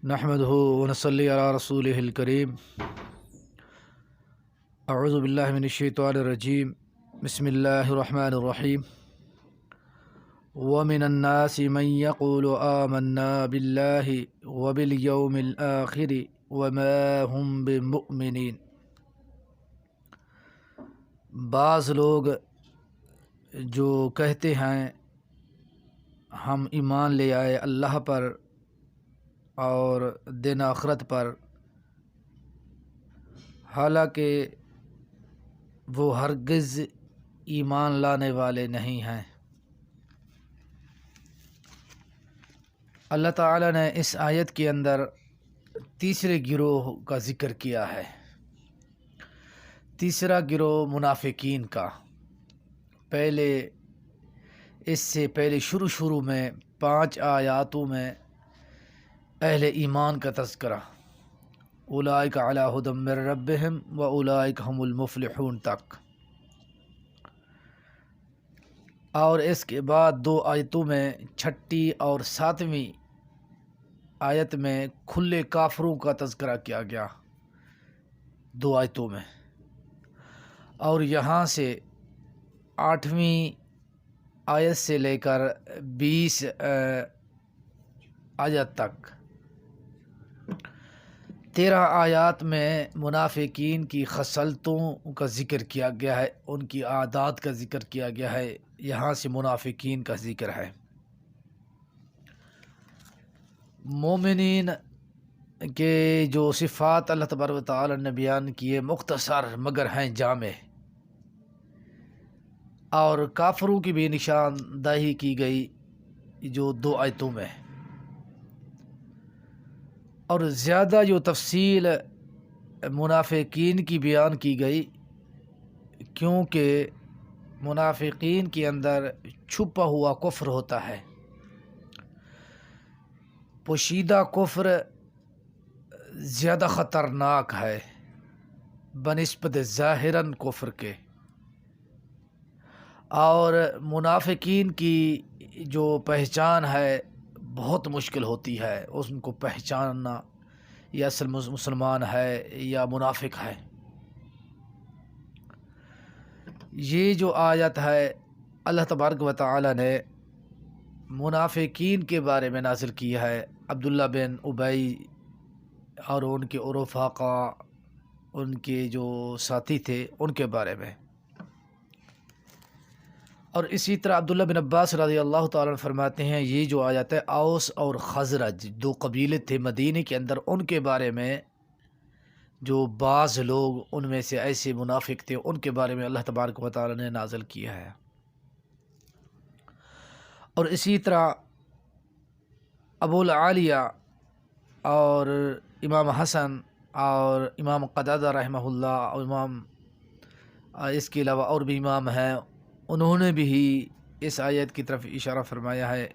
نحمده ونصلي على رسوله الكريم اعوذ باللہ من الشیطان الرجیم بسم اللہ الرحمن الرحیم ومن الناس من يقول آمنا باللہ وبالیوم الآخر وما هم بمؤمنین۔ بعض لوگ جو کہتے ہیں ہم ایمان لے آئے اللہ پر اور دن آخرت پر، حالانکہ وہ ہرگز ایمان لانے والے نہیں ہیں۔ اللہ تعالیٰ نے اس آیت کے اندر تیسرے گروہ کا ذکر کیا ہے، تیسرا گروہ منافقین کا۔ اس سے پہلے شروع میں 5 آیاتوں میں اہل ایمان کا تذکرہ، اولئک علی ھدی من ربہم واولئک ھم المفلحون تک، اور اس کے بعد 2 آیتوں میں 6 اور 7ویں آیت میں کھلے کافروں کا تذکرہ کیا گیا 2 آیتوں میں، اور یہاں سے 8ویں آیت سے لے کر 20 آیت تک 13 آیات میں منافقین کی خصلتوں کا ذکر کیا گیا ہے، ان کی عادات کا ذکر کیا گیا ہے۔ یہاں سے منافقین کا ذکر ہے۔ مومنین کے جو صفات اللہ تبارک و تعالی نے بیان کیے مختصر مگر ہیں جامع، اور کافروں کی بھی نشاندہی کی گئی جو 2 آیتوں میں، اور زیادہ جو تفصیل منافقین کی بیان کی گئی، کیونکہ منافقین کے اندر چھپا ہوا کفر ہوتا ہے۔ پوشیدہ کفر زیادہ خطرناک ہے بنسبت ظاہراً کفر کے، اور منافقین کی جو پہچان ہے بہت مشکل ہوتی ہے، ان کو پہچاننا یہ اصل مسلمان ہے یا منافق ہے۔ یہ جو آیت ہے اللہ تبارک و تعالی نے منافقین کے بارے میں نازل کی ہے، عبداللہ بن ابی اور ان کے رفقا، ان کے جو ساتھی تھے ان کے بارے میں، اور اسی طرح عبداللہ بن عباس رضی اللہ تعالیٰ عنہ فرماتے ہیں یہ جو آیت ہے اوس اور خزرج 2 قبیلے تھے مدینے کے اندر، ان کے بارے میں جو بعض لوگ ان میں سے ایسے منافق تھے ان کے بارے میں اللہ تبارک و تعالیٰ نے نازل کیا ہے۔ اور اسی طرح ابو العالیہ اور امام حسن اور امام قتادہ رحمہ اللہ اور اس کے علاوہ اور بھی امام ہیں، انہوں نے بھی اس آیت کی طرف اشارہ فرمایا ہے،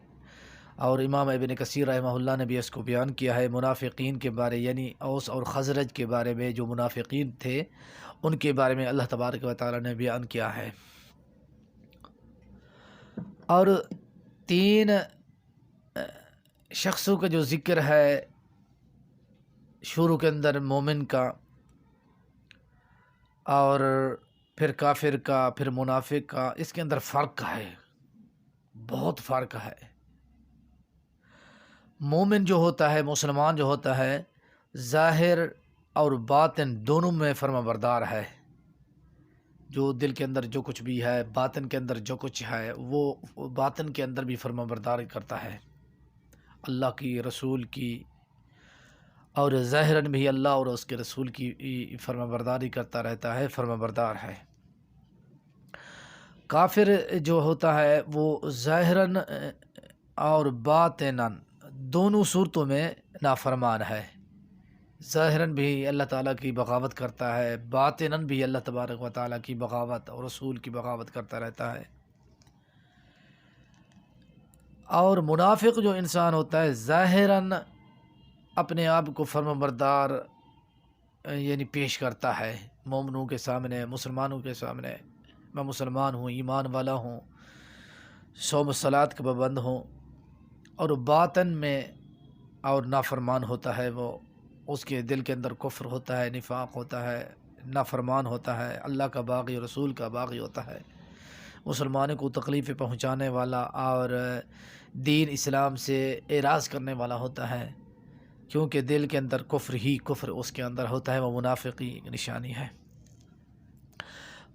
اور امام ابن کثیر رحمہ اللہ نے بھی اس کو بیان کیا ہے منافقین کے بارے، یعنی اوس اور خزرج کے بارے میں جو منافقین تھے ان کے بارے میں اللہ تبارک و تعالیٰ نے بیان کیا ہے۔ اور 3 شخصوں کا جو ذکر ہے شروع کے اندر، مومن کا اور پھر کافر کا پھر منافق کا، اس کے اندر فرق ہے، بہت فرق ہے۔ مومن جو ہوتا ہے، مسلمان جو ہوتا ہے، ظاہر اور باطن دونوں میں فرما بردار ہے، جو دل کے اندر جو کچھ بھی ہے، باطن کے اندر جو کچھ ہے، وہ باطن کے اندر بھی فرما برداری کرتا ہے اللہ کی، رسول کی، اور ظاہراً بھی اللہ اور اس کے رسول کی فرما برداری کرتا رہتا ہے، فرما بردار ہے۔ کافر جو ہوتا ہے وہ ظاہراً اور باطناً دونوں صورتوں میں نافرمان ہے، ظاہراً بھی اللہ تعالیٰ کی بغاوت کرتا ہے، باطناً بھی اللہ تبارک و تعالیٰ کی بغاوت اور رسول کی بغاوت کرتا رہتا ہے۔ اور منافق جو انسان ہوتا ہے ظاہراً اپنے آپ کو فرما بردار یعنی پیش کرتا ہے مومنوں کے سامنے، مسلمانوں کے سامنے، میں مسلمان ہوں، ایمان والا ہوں، صوم و صلات کا پابند ہوں، اور باطن میں اور نافرمان ہوتا ہے، وہ اس کے دل کے اندر کفر ہوتا ہے، نفاق ہوتا ہے، نافرمان ہوتا ہے، اللہ کا باغی، رسول کا باغی ہوتا ہے، مسلمانوں کو تکلیفیں پہنچانے والا اور دین اسلام سے اعراض کرنے والا ہوتا ہے، کیونکہ دل کے اندر کفر ہی کفر اس کے اندر ہوتا ہے، وہ منافقی نشانی ہے۔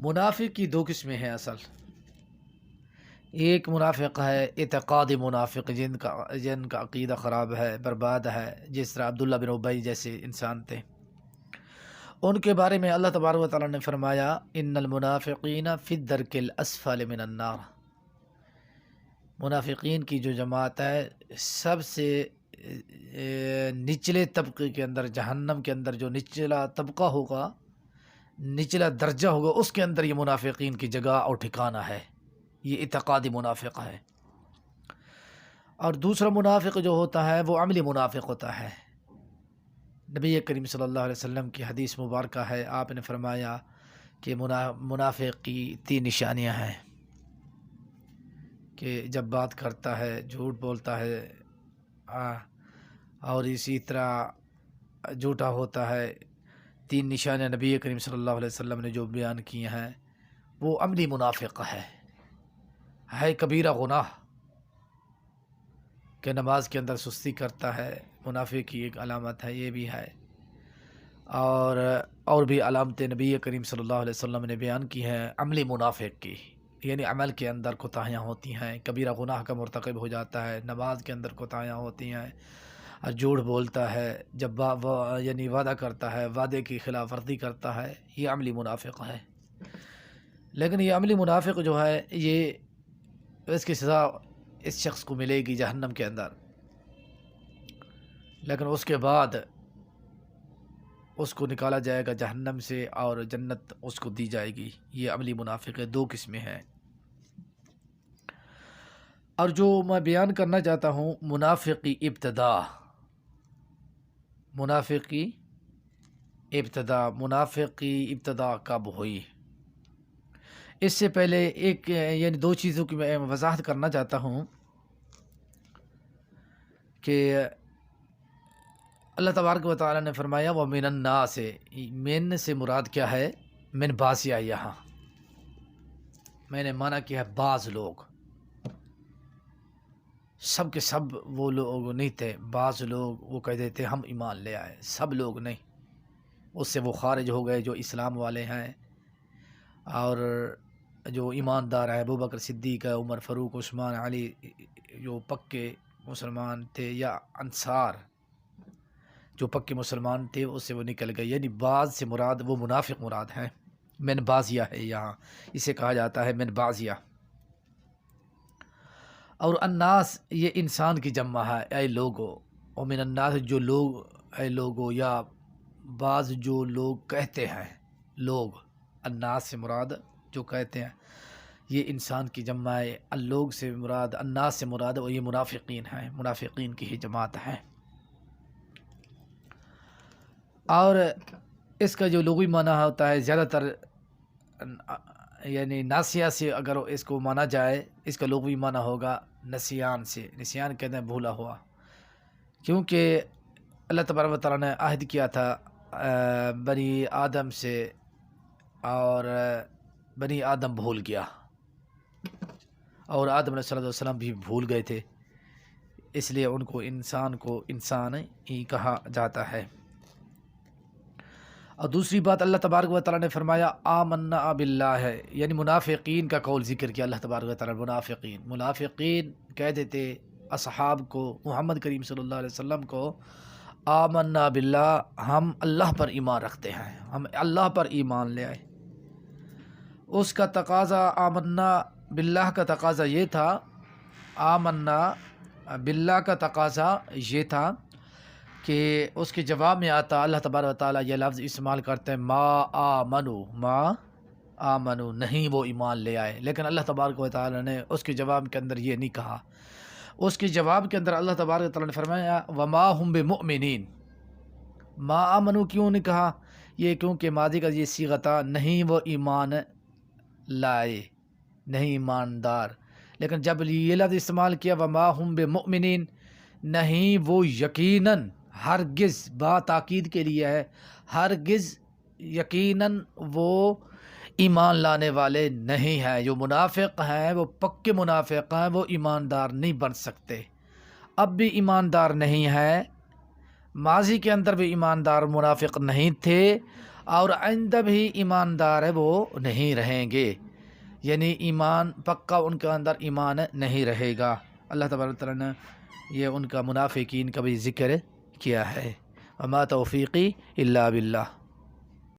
منافق کی دو قسمیں ہیں اصل۔ ایک منافق ہے اعتقادی منافق، جن کا عقیدہ خراب ہے، برباد ہے، جس طرح عبداللہ بن ابی جیسے انسان تھے۔ ان کے بارے میں اللہ تبارک و تعالیٰ نے فرمایا ان المنافقین فی الدرک الاسفل من النار۔ منافقین کی جو جماعت ہے سب سے نچلے طبقے کے اندر، جہنم کے اندر جو نچلا طبقہ ہوگا، نچلا درجہ ہوگا، اس کے اندر یہ منافقین کی جگہ اور ٹھکانہ ہے۔ یہ اعتقادی منافق ہے۔ اور دوسرا منافق جو ہوتا ہے وہ عملی منافق ہوتا ہے۔ نبی کریم صلی اللہ علیہ وسلم کی حدیث مبارکہ ہے، آپ نے فرمایا کہ منافق کی 3 نشانیاں ہیں کہ جب بات کرتا ہے جھوٹ بولتا ہے، اور اسی طرح جھوٹا ہوتا ہے۔ 3 نشانیاں نبی کریم صلی اللہ علیہ وسلم نے جو بیان کی ہیں وہ عملی منافق ہے کبیرہ گناہ کہ نماز کے اندر سستی کرتا ہے، منافق کی ایک علامت ہے، یہ بھی ہے۔ اور بھی علامتیں نبی کریم صلی اللہ علیہ وسلم نے بیان کی ہیں عملی منافق کی، یعنی عمل کے اندر کوتاہیاں ہوتی ہیں، کبیرہ گناہ کا مرتکب ہو جاتا ہے، نماز کے اندر کوتاہیاں ہوتی ہیں، اور جھوٹ بولتا ہے، جب یعنی وعدہ کرتا ہے، وعدے کی خلاف ورزی کرتا ہے، یہ عملی منافق ہے۔ لیکن یہ عملی منافق جو ہے یہ اس کی سزا اس شخص کو ملے گی جہنم کے اندر، لیکن اس کے بعد اس کو نکالا جائے گا جہنم سے اور جنت اس کو دی جائے گی۔ یہ عملی منافق 2 قسمیں ہیں۔ اور جو میں بیان کرنا چاہتا ہوں منافقی ابتدا، منافقی ابتدا کب ہوئی؟ اس سے پہلے یعنی 2 چیزوں کی میں وضاحت کرنا چاہتا ہوں کہ اللہ تبارک و تعالیٰ نے فرمایا وَمِنَ النَّاسِ، من سے مراد کیا ہے؟ من باسیہ، یہاں میں نے معنی کیا ہے بعض لوگ، سب کے سب وہ لوگ نہیں تھے، بعض لوگ وہ کہہ دیتے ہم ایمان لے آئے، سب لوگ نہیں، اس سے وہ خارج ہو گئے جو اسلام والے ہیں اور جو ایماندار ہیں، ابوبکر صدیق، عمر فاروق، عثمان، علی، جو پکے مسلمان تھے، یا انصار جو پکے مسلمان تھے، اس سے وہ نکل گئے، یعنی بعض سے مراد وہ منافق مراد ہیں۔ من بازیہ ہے، یہاں اسے کہا جاتا ہے من بازیہ۔ اور الناس یہ انسان کی جمع ہے، اے لوگو، اور من الناس جو لوگ، اے لوگو، یا بعض جو لوگ کہتے ہیں، لوگ، الناس سے مراد جو کہتے ہیں، یہ انسان کی جمع ہے، اللوگ سے مراد، الناس سے مراد، اور یہ منافقین ہیں، منافقین کی ہی جماعت ہے۔ اور اس کا جو لغوی معنی ہوتا ہے زیادہ تر یعنی ناسیہ سے اگر اس کو مانا جائے، اس کا لغوی معنی ہوگا نسیان سے، نسیان کہتے ہیں بھولا ہوا، کیونکہ اللہ تبارک و تعالیٰ نے عہد کیا تھا بنی آدم سے، اور بنی آدم بھول گیا، اور آدم علیہ السلام بھی بھول گئے تھے، اس لیے ان کو انسان ہی کہا جاتا ہے۔ اور دوسری بات اللہ تبارک و تعالیٰ نے فرمایا آمنا باللہ ہے، یعنی منافقین کا قول ذکر کیا اللہ تبارک و تعالیٰ۔ منافقین کہہ دیتے اصحاب کو، محمد کریم صلی اللہ علیہ وسلم کو، آمنا باللہ، ہم اللہ پر ایمان رکھتے ہیں، ہم اللہ پر ایمان لے آئے۔ اس کا تقاضا، آمنا باللہ کا تقاضا یہ تھا، آمنا باللہ کا تقاضا یہ تھا کہ اس کے جواب میں آتا اللہ تبارک و تعالیٰ یہ لفظ استعمال کرتے ہیں ما آمنو، نہیں وہ ایمان لے آئے، لیکن اللہ تبارک و تعالیٰ نے اس کے جواب کے اندر یہ نہیں کہا۔ اس کے جواب کے اندر اللہ تبارک و تعالیٰ نے فرمایا وما ہم بمؤمنین۔ ما آمنو کیوں نہیں کہا؟ یہ کیونکہ ماضی کا یہ صیغہ تھا، نہیں وہ ایمان لائے، نہیں ایماندار، لیکن جب یہ لفظ استعمال کیا وما ہم بمؤمنین، نہیں وہ یقیناً ہرگز، بات تاکید کے لیے ہے، ہرگز یقیناً وہ ایمان لانے والے نہیں ہیں. جو منافق ہیں وہ پکے منافق ہیں، وہ ایماندار نہیں بن سکتے. اب بھی ایماندار نہیں ہے، ماضی کے اندر بھی ایماندار منافق نہیں تھے، اور آئندہ بھی ایماندار ہے وہ نہیں رہیں گے. یعنی ایمان پکا ان کے اندر ایمان نہیں رہے گا. اللہ تبارک تعالیٰ نے یہ ان کا منافقین کا بھی ذکر کیا ہے. وما توفیقی الا باللہ.